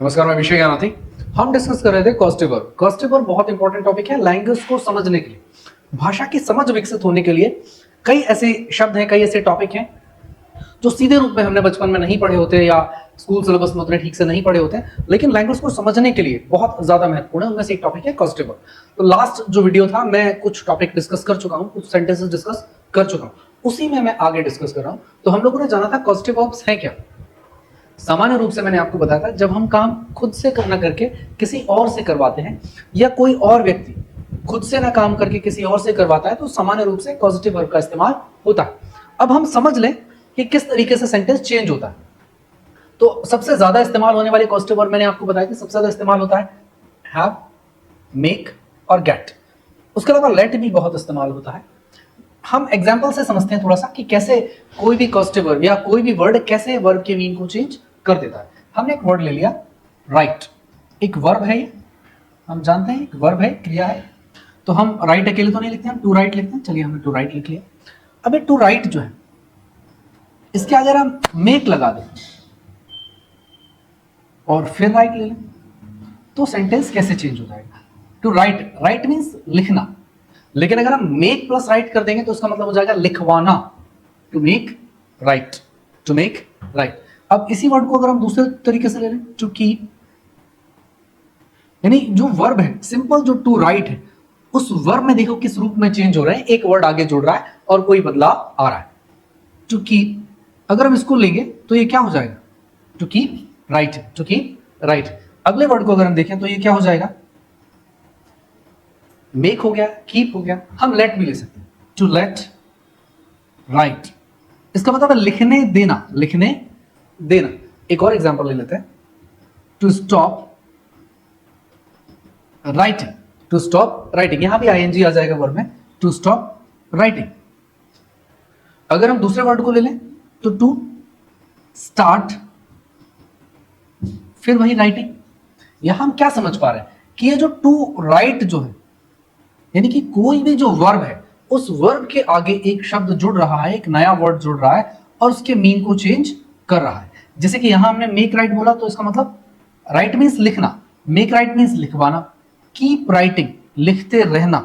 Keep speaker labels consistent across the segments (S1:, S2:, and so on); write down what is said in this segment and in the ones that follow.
S1: नमस्कार, मैं विषय ज्ञानार्थी। हम डिस्कस कर रहे थे कॉस्टिव वर्ब। कॉस्टिव वर्ब बहुत इंपॉर्टेंट टॉपिक है लैंग्वेज को समझने के लिए, भाषा की समझ विकसित होने के लिए। कई ऐसे शब्द हैं, कई ऐसे टॉपिक हैं जो सीधे रूप में हमने बचपन में नहीं पढ़े होते या स्कूल सिलेबस में उतने ठीक से नहीं पढ़े होते हैं, लेकिन लैंग्वेज को समझने के लिए बहुत ज्यादा महत्वपूर्ण है। उनमें से एक टॉपिक है कॉस्टिव वर्ब। तो लास्ट जो वीडियो था, मैं कुछ टॉपिक डिस्कस कर चुका हूँ, कुछ सेंटेंसेस डिस्कस कर चुका हूँ, उसी में मैं आगे डिस्कस कर रहा हूँ। तो हम लोगों ने जाना था कॉस्टिव वर्ब्स हैं क्या। सामान्य रूप से मैंने आपको बताया था, जब हम काम खुद से करना करके किसी और से करवाते हैं या कोई और व्यक्ति खुद से ना काम करके किसी और से करवाता है, तो सामान्य रूप से कॉजेटिव वर्ब का इस्तेमाल होता है। अब हम समझ लें कि किस तरीके से सेंटेंस चेंज होता है। तो सबसे ज्यादा इस्तेमाल होने वाले कॉजेटिव वर्ब मैंने आपको बताया कि सबसे ज्यादा इस्तेमाल होता है हैव, मेक और गेट। उसके अलावा लेट भी बहुत इस्तेमाल होता है। हम एग्जाम्पल से समझते हैं थोड़ा सा कि कैसे कोई भी कॉजेटिव वर्ब या कोई भी वर्ड कैसे वर्ब के मीनिंग को चेंज कर देता है। हमने एक वर्ड ले लिया राइट, एक वर्ब है ये, हम जानते हैं एक वर्ब है, क्रिया है। तो हम राइट अकेले तो नहीं लिखते, हम टू राइट लिखते हैं। चलिए हमने टू राइट लिख लिया। अब ये टू राइट जो है, इसके अगर हम मेक लगा दें और फिर राइट ले लें, तो सेंटेंस कैसे चेंज हो जाएगा। टू राइट, राइट मीन्स लिखना, लेकिन अगर हम मेक प्लस राइट कर देंगे तो उसका मतलब हो जाएगा लिखवाना। To make right, to make right. अब इसी वर्ड को अगर हम दूसरे तरीके से ले लें, टू कीप, यानी जो वर्ब है सिंपल, जो टू राइट है, उस वर्ब में देखो किस रूप में चेंज हो रहे हैं। एक वर्ड आगे जुड़ रहा है और कोई बदलाव आ रहा है। टू कीप, अगर हम इसको लेंगे तो ये क्या हो जाएगा, to keep right, to keep right. अगले वर्ड को अगर हम देखें तो ये क्या हो जाएगा, मेक हो गया, कीप हो गया। हम लेट भी ले सकते हैं, टू लेट राइट, इसका मतलब है लिखने देना, लिखने देना। एक और एग्जांपल ले लेते हैं, to stop writing, to stop writing, यहां भी आईएनजी आ जाएगा वर्ब में, टू स्टॉप राइटिंग। अगर हम दूसरे वर्ड को ले लें तो टू स्टार्ट, फिर वही राइटिंग। यहां हम क्या समझ पा रहे हैं कि ये जो टू राइट जो है, यानी कि कोई भी जो वर्ब है उस वर्ब के आगे एक शब्द जुड़ रहा है, एक नया वर्ड जुड़ रहा है और उसके मीन को चेंज कर रहा है। जैसे कि यहां हमने मेक राइट बोला, तो इसका मतलब राइट मीन्स लिखना, मेक राइट मीन्स लिखवाना, कीप राइटिंग लिखते रहना,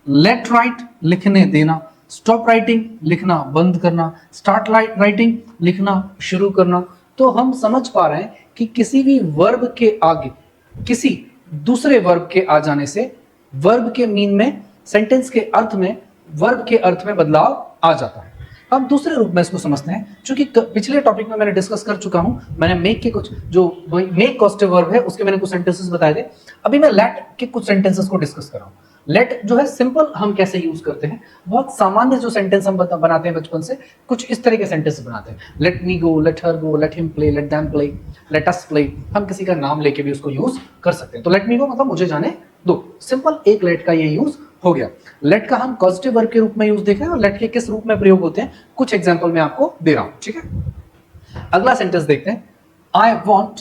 S1: लेट राइट लिखने देना, स्टॉप राइटिंग लिखना बंद करना, स्टार्ट राइटिंग लिखना शुरू करना। तो हम समझ पा रहे हैं कि किसी भी वर्ब के आगे किसी दूसरे वर्ब के आ जाने से वर्ब के मीन में, सेंटेंस के अर्थ में, वर्ब के अर्थ में बदलाव आ जाता है। अब दूसरे रूप में इसको समझते हैं। चूंकि पिछले टॉपिक में मैंने डिस्कस कर चुका हूं, मैंने मेक के कुछ जो मेक कॉस्टिव वर्ब है उसके मैंने कुछ सेंटेंसेस बताए थे। अभी मैं लेट के कुछ सेंटेंसेस को डिस्कस कर रहा हूं। लेट जो है सिंपल हम कैसे यूज करते हैं, बहुत सामान्य जो सेंटेंस हम बनाते हैं बचपन से, कुछ इस तरह के सेंटेंस बनाते हैं। Let me go, let her go, let him play, let them play, let us play. हम किसी का नाम लेके भी उसको यूज कर सकते हैं। तो लेट मी गो मतलब मुझे जाने दो, सिंपल एक लेट का ये यूज हो गया। लेट का हम पॉजिटिव वर्ब के रूप में यूज देख रहे हैं और लेट के किस रूप में प्रयोग होते हैं कुछ एग्जांपल मैं आपको दे रहा हूं, ठीक है। अगला सेंटेंस देखते हैं, I won't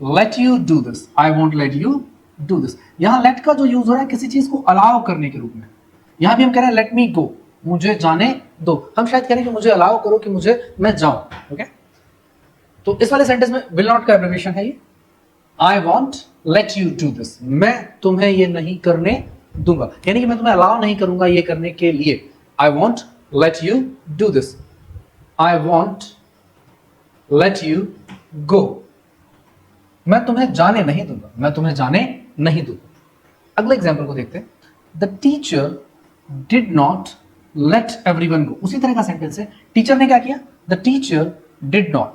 S1: let you do this, I won't let you do this. यहां लेट का जो यूज हो रहा है किसी चीज को अलाउ करने के रूप में। यहां भी हम कह रहे हैं लेट मी गो, मुझे जाने दो। हम शायद कह रहे हैं कि मुझे अलाउ करो कि मैं जाऊं, ओके। तो इस वाले सेंटेंस में विल नॉट का एब्रिविएशन है ये, I won't let you do this, मैं तुम्हें ये नहीं करने दूंगा, यानी कि मैं तुम्हें अलाउ नहीं करूंगा ये करने के लिए। I won't let you do this, I won't let you go, मैं तुम्हें जाने नहीं दूंगा, मैं तुम्हें जाने नहीं दूंगा। अगले एग्जाम्पल को देखते हैं, the teacher did not let everyone go. उसी तरह का सेंटेंस है, टीचर ने क्या किया, the teacher did not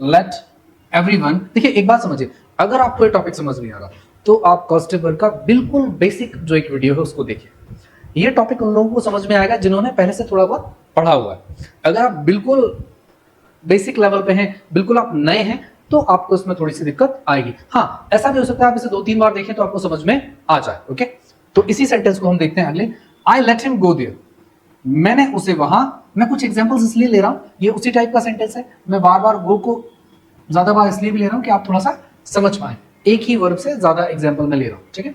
S1: let everyone. देखिए एक बात समझिए, अगर आपको ये टॉपिक समझ नहीं आ रहा तो आप कॉस्टिव वर्ब का बिल्कुल बेसिक जो एक वीडियो है उसको देखिए। ये टॉपिक उन लोगों को समझ में आएगा जिन्होंने पहले से थोड़ा बहुत पढ़ा हुआ है। अगर आप बिल्कुल बेसिक लेवल पे हैं, बिल्कुल आप नए हैं, तो आपको इसमें थोड़ी सी दिक्कत आएगी। हाँ, ऐसा भी हो सकता है आप इसे 2-3 बार देखें तो आपको समझ में आ जाए, ओके। तो इसी सेंटेंस को हम देखते हैं अगले, I let him go there, मैंने उसे वहां। मैं कुछ एग्जांपल्स इसलिए ले रहा हूं, ये उसी टाइप का सेंटेंस है। मैं बार बार गो को ज्यादा बार इसलिए भी ले रहा हूं कि आप थोड़ा सा समझ पाए, एक ही वर्ब से ज्यादा एग्जांपल में ले रहा हूं, ठीक है।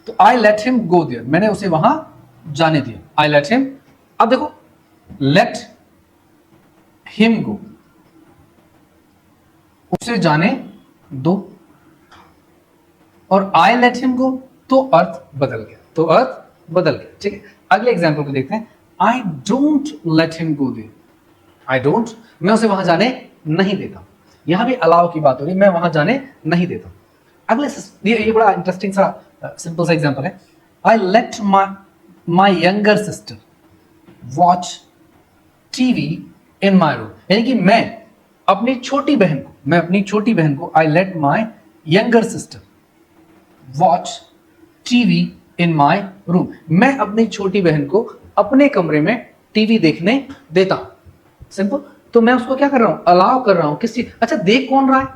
S1: तो I let him go there, मैंने उसे वहां जाने दिया, आई लेट हिम। अब देखो, लेट हिम गो, उसे जाने दो, और आई लेट हिम गो, तो अर्थ बदल गया, तो अर्थ बदल गया। ठीक है, अगले एग्जाम्पल को देखते हैं। I don't let him go there, I don't, मैं उसे वहां जाने नहीं देता। यहां भी अलाउ की बात हो रही, मैं वहां जाने नहीं देता। अगले ये बड़ा इंटरेस्टिंग सा सिंपल सा एग्जांपल है। I let my younger sister watch TV in my room, यानी कि मैं अपनी छोटी बहन को I let my younger sister watch TV in my room, मैं अपनी छोटी बहन को अपने कमरे में टीवी देखने देता हूं। सिंपल। तो मैं उसको क्या कर रहा हूं, अलाउ कर रहा हूं किस चीज। अच्छा, देख कौन रहा है,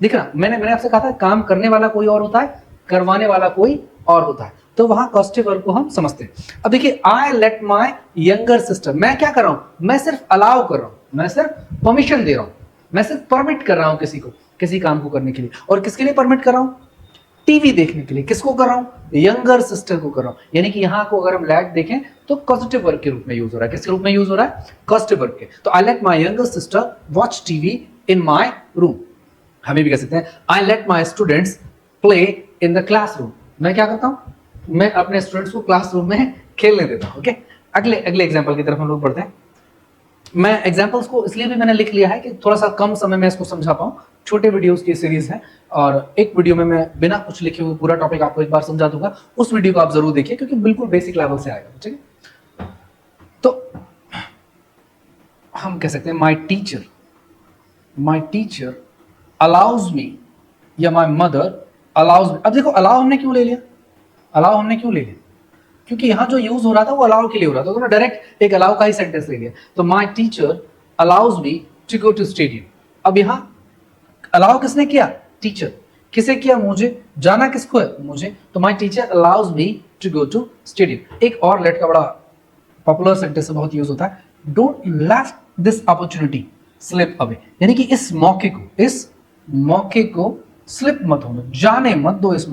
S1: दिख रहा, मैंने आपसे कहा था काम करने वाला कोई और होता है, करवाने वाला कोई और होता है, तो वहां कॉस्टिव वर्ब को हम समझते हैं। अब देखिए, I let my younger sister, मैं क्या कर रहा हूं, मैं सिर्फ अलाउ कर रहा हूं, मैं सिर्फ परमिशन दे रहा हूं, मैं सिर्फ परमिट कर रहा हूं किसी को किसी काम को करने के लिए। और किसके लिए परमिट कर रहा हूं, टीवी देखने के लिए। किसको कर रहा हूं, यंगर सिस्टर को कर रहा हूं। यानी कि यहां को अगर हम लेट देखें तो पॉजिटिव वर्ब के रूप में यूज हो रहा है। किसके रूप में यूज हो रहा है, पॉजिटिव वर्ब के। तो I let my younger sister watch TV in my room. हमें भी कह सकते हैं I let my students play in the classroom, मैं क्या करता हूं, मैं अपने स्टूडेंट्स को क्लासरूम में खेलने देता हूं। ओके, अगले एग्जांपल की तरफ हम लोग बढ़ते हैं। मैं एग्जांपल्स को इसलिए भी मैंने लिख लिया है कि थोड़ा सा कम समय में इसको समझा पाऊं। छोटे वीडियोस की सीरीज है और एक वीडियो में मैं बिना कुछ लिखे हुए पूरा टॉपिक आपको एक बार समझा दूंगा। उस वीडियो को आप जरूर देखिए क्योंकि बिल्कुल बेसिक लेवल से आएगा। ठीक है, तो हम कह सकते हैं माई टीचर अलाउज मी, या माई मदर अलाउज मी। अब देखो, अलाउ हमने क्यों ले लिया, क्योंकि यहां जो यूज हो रहा था वो अलाउ के लिए हो रहा था, तो डायरेक्ट एक अलाउ का ही सेंटेंस ले लिया। तो my teacher allows me to go to stadium. अब यहां अलाउ किसने किया, टीचर। किसे किया, मुझे। जाना किसको है, मुझे। तो my teacher allows me to go to stadium. एक और लेट का बड़ा पॉपुलर सेंटेंस बहुत यूज होता है, don't let this opportunity slip away, यानी कि इस मौके को स्लिप मत होने, जाने मत दो इस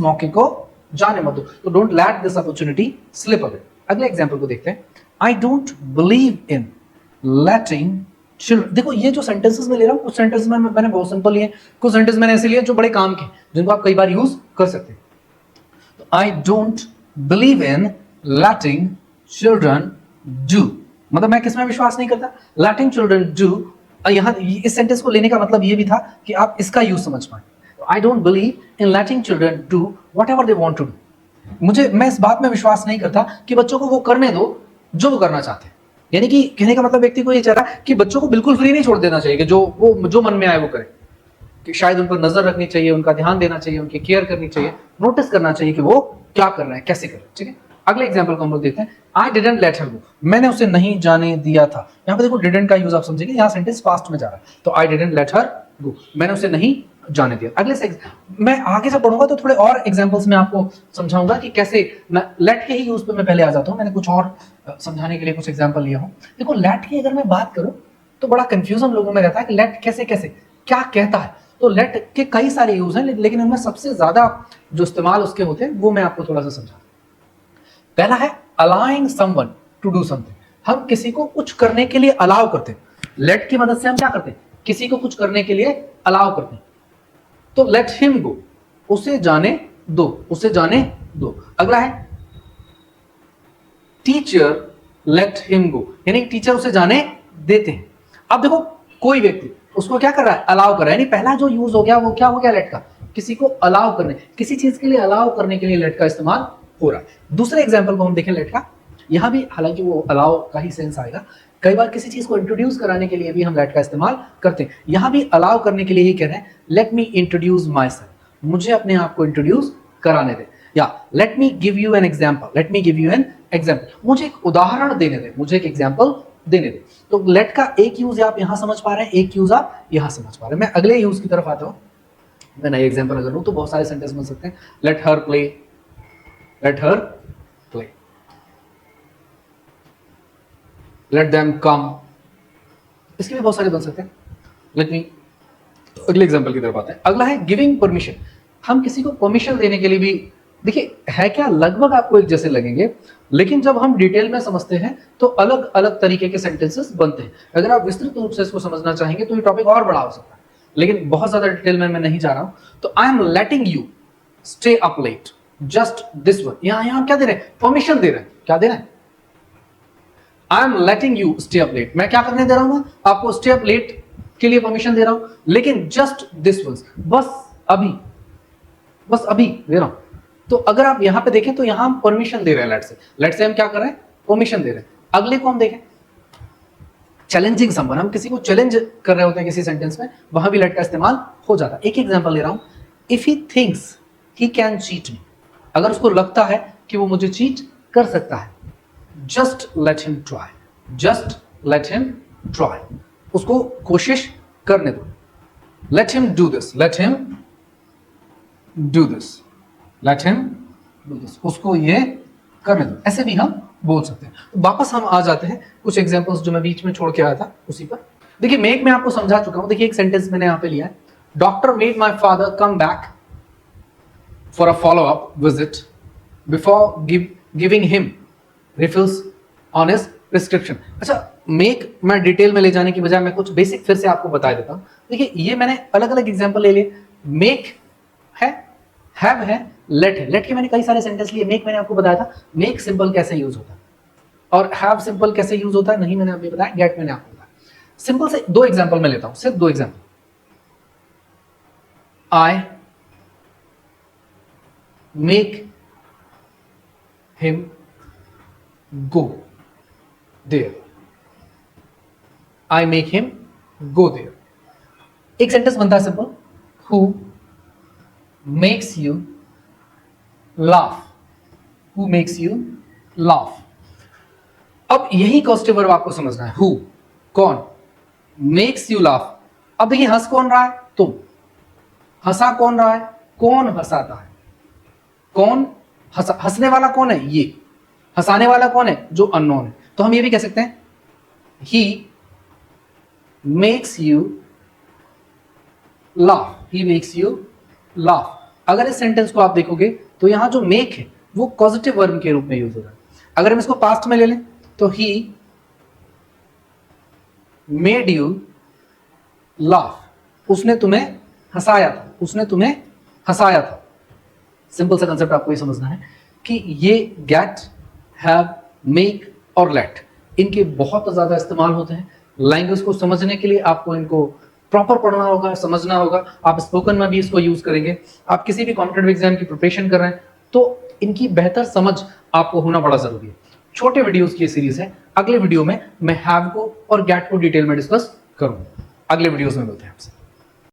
S1: मौके को जाने मत दो। तो don't let this opportunity slip away. अगले एग्जांपल को देखते हैं। I don't believe in letting children. देखो, ये जो सेंटेंसेस में ले रहा हूं, कुछ सेंटेंस में मैंने बहुत सिंपल लिए, कुछ सेंटेंस मैंने ऐसे लिए जो बड़े काम के, जिनको आप कई बार यूज कर सकते हैं। तो आई don't believe in letting children do, मतलब मैं किसमें विश्वास नहीं करता, लेटिंग चिल्ड्रन डू। यहां इस सेंटेंस को लेने का मतलब ये भी था कि आप इसका यूज समझ पाए। I don't believe in letting children do whatever they want to do. मैं इस बात में विश्वास नहीं करता कि बच्चों को वो करने दो जो वो करना चाहते हैं। यानी कि कहने का मतलब व्यक्ति को ये चाह रहा है कि बच्चों को बिल्कुल फ्री नहीं छोड़ देना चाहिए कि जो मन में आए वो करे, कि शायद उन पर नजर रखनी चाहिए, उनका ध्यान देना चाहिए, उनकी केयर करनी चाहिए, नोटिस करना चाहिए कि वो क्या कर रहे हैं, कैसे कर रहे हैं। ठीक है, अगले एग्जांपल को हम लोग देखते हैं। आई डिडंट लेट हर गो, मैंने उसे नहीं जाने दिया था। यहां पे देखो डिडंट का यूज आप समझेंगे, यहां सेंटेंस पास्ट में जा रहा है। तो आई डिडंट लेट हर गो, मैंने उसे नहीं जाने दिया। अगले से मैं आगे से पढ़ूंगा तो थोड़े और एग्जांपल्स में आपको समझाऊंगा कि कैसे लेट के ही यूज पे मैं पहले आ जाता हूं। मैंने कुछ और समझाने के लिए कुछ एग्जांपल लिया हूं। देखो, लेट की अगर मैं बात करूं तो बड़ा कंफ्यूजन लोगों में रहता है कि लेट कैसे क्या कहता है। तो लेट के कई सारे यूज हैं, लेकिन उनमें सबसे ज्यादा जो इस्तेमाल उसके होते हैं वो मैं आपको थोड़ा सा समझा। पहला है allowing someone to do something, हम किसी को कुछ करने के लिए अलाउ करते हैं। लेट की मदद से हम क्या करते हैं, किसी को कुछ करने के लिए अलाउ करते हैं। तो लेट हिम गो, उसे जाने दो। अगला है टीचर लेट हिम गो, यानी टीचर उसे जाने देते हैं। अब देखो, कोई व्यक्ति उसको क्या कर रहा है, अलाउ कर रहा है। यानी पहला जो यूज हो गया वो क्या हो गया, लेट का, किसी को अलाउ करने, किसी चीज के लिए अलाउ करने के लिए लेट का इस्तेमाल हो रहा है। दूसरे एग्जाम्पल को हम देखें लेट का, यहां भी हालांकि वो अलाउ का ही सेंस आएगा। कई बार किसी चीज को इंट्रोड्यूस कराने के लिए भी हम लेट का इस्तेमाल करते हैं। यहां भी अलाउ करने के लिए ही कह रहे हैं, let me introduce my self, मुझे अपने आप को इंट्रोड्यूस कराने दे, या let me give you an example, मुझे एक उदाहरण देने दे, मुझे एक एग्जाम्पल देने दे। तो लेट का एक यूज आप यहां समझ पा रहे हैं, एक यूज आप यहां समझ पा रहे हैं। मैं अगले यूज की तरफ आता हूं। मैं नई एग्जाम्पल अगर लूं तो बहुत सारे सेंटेंस बन सकते हैं। Let her play, let them come, इसके भी बहुत सारे बन सकते हैं। लेट मी, तो अगले एग्जांपल की तरफ आते हैं। अगला है गिविंग परमिशन, हम किसी को परमिशन देने के लिए भी, देखिए है क्या, लगभग आपको एक जैसे लगेंगे, लेकिन जब हम डिटेल में समझते हैं तो अलग अलग तरीके के सेंटेंसेस बनते हैं। अगर आप विस्तृत रूप से इसको समझना चाहेंगे तो ये टॉपिक और बड़ा हो सकता है। लेकिन बहुत ज्यादा डिटेल में मैं नहीं जा रहा हूं। तो I am letting you stay up late, just this one. यहां क्या दे रहे हैं? परमिशन दे रहे हैं। क्या दे रहे हैं? I am letting you stay up late. मैं क्या करने दे रहा हूं? आपको स्टे अप लेट के लिए परमिशन दे रहा हूं, लेकिन जस्ट दिस वन, बस अभी दे रहा हूं। तो अगर आप यहां पे देखें तो यहां हम परमिशन दे रहे हैं। लेट से हम क्या कर रहे हैं? परमिशन दे रहे हैं। अगले को हम देखें, चैलेंजिंग समवन, हम किसी को चैलेंज कर रहे होते हैं किसी सेंटेंस में, वहां भी लेट का इस्तेमाल हो जाता है। एक एग्जांपल ले रहा हूं, if he thinks he can cheat मी, अगर उसको लगता है कि वो मुझे चीट कर सकता है, just let him try, just let him try, उसको कोशिश करने दो। Let him do this, let him do this, let him do this, उसको ये करने दो। ऐसे भी हम बोल सकते हैं। तो वापस हम आ जाते हैं कुछ एग्जांपल्स जो मैं बीच में छोड़ के आया था उसी पर। देखिए मेक में आपको समझा चुका हूं। देखिए एक सेंटेंस मैंने यहां पे लिया है, doctor made my father come back for a follow up visit before giving him refills on his prescription. अच्छा, मेक मैं डिटेल में ले जाने की बजाय मैं कुछ बेसिक फिर से आपको बता देता हूं। देखिए ये मैंने अलग अलग एग्जांपल ले लिए। मेक है, हैव है, लेट है। लेट के मैंने कई सारे सेंटेंस लिए। मेक मैंने आपको बताया था मेक सिंपल कैसे यूज होता है, और हैव सिंपल कैसे यूज होता है नहीं मैंने आपको बताया। गेट मैंने आपको बताया। सिंपल से दो एग्जांपल मैं लेता हूं, सिर्फ दो example. I make him go there, I make him go there. एक सेंटेंस बनता है simple, who makes you laugh, who makes you laugh. अब यही कॉस्टिव वर्ब आपको समझना है। हु कौन, मेक्स यू लाफ। अब देखिए हंस कौन रहा है? तुम। हंसा कौन रहा है? कौन हंसाता है? कौन हंसने वाला कौन है? ये। हंसाने वाला कौन है? जो अननोन है। तो हम ये भी कह सकते हैं he makes you laugh, he makes you laugh. अगर इस सेंटेंस को आप देखोगे तो यहां जो मेक है वो पॉजिटिव वर्ब के रूप में यूज हो रहा है। अगर हम इसको पास्ट में ले लें तो ही मेड यू लाफ, उसने तुम्हें हंसाया था, उसने तुम्हें हंसाया था। सिंपल सा कंसेप्ट आपको ये समझना है कि ये गेट, हैव, मेक और लेट, इनके बहुत ज्यादा इस्तेमाल होते हैं। लैंग्वेज को समझने के लिए आपको इनको प्रॉपर पढ़ना होगा, समझना होगा। आप स्पोकन में भी इसको यूज करेंगे। आप किसी भी कॉम्पिटिटिव एग्जाम की प्रिपरेशन कर रहे हैं तो इनकी बेहतर समझ आपको होना बड़ा जरूरी है। छोटे वीडियोस की सीरीज है। अगले वीडियो में मैं हैव को और गेट को डिटेल में डिस्कस करूंगा। अगले वीडियोस में मिलते हैं आपसे।